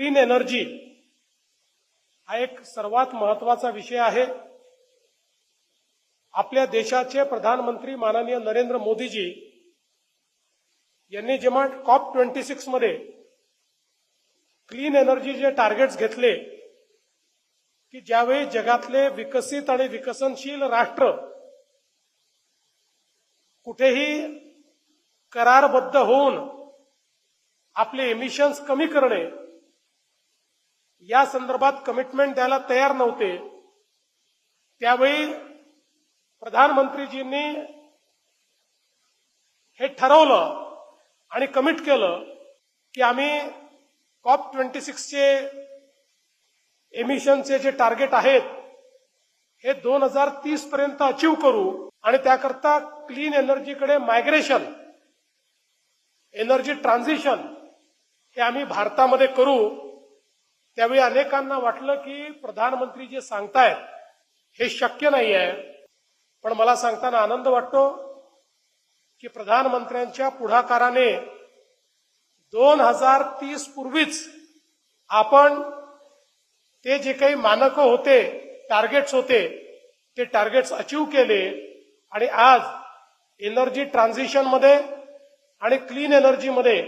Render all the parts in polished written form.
Clean energy हा एक सर्वात महत्वाचा विषय आहे। आपल्या देशाचे प्रधानमंत्री माननीय नरेंद्र मोदीजी यांनी जेव्हा COP26 मध्ये क्लीन एनर्जीचे टार्गेट्स घेतले की ज्यावेळी जगातले विकसित आणि विकसनशील राष्ट्र कुठेही करारबद्ध होऊन आपले एमिशन्स कमी करणे या संदर्भात कमिटमेंट द्यायला तयार नव्हते, त्यावेळी प्रधानमंत्रीजींनी हे ठरवलं आणि कमिट केलं की आम्ही COP26 चे एमिशनचे जे टार्गेट आहेत हे 2030 पर्यंत अचीव करू आणि त्याकरता क्लीन एनर्जीकडे मायग्रेशन, एनर्जी ट्रान्झिशन हे आम्ही भारतामध्ये करू। त्यावेळी अनेकांना वाटलं की प्रधानमंत्री जे सांगतायत हे शक्य नाही आहे, पण मला सांगताना आनंद वाटतो की प्रधानमंत्र्यांच्या पुढाकाराने 2030 पूर्वीच आपण ते जे काही मानकं होते, टार्गेट्स होते, ते टार्गेट्स अचीव केले आणि आज एनर्जी ट्रान्झिशन मध्ये आणि क्लीन एनर्जी मध्ये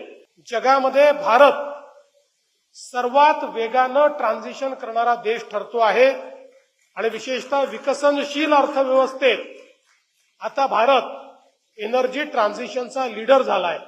जगामध्ये भारत सर्वात वेगानं ट्रान्झिशन करणारा देश ठरतो आहे आणि विशेषतः विकसनशील अर्थव्यवस्थेत आता भारत एनर्जी ट्रान्झिशनचा लीडर झालाय।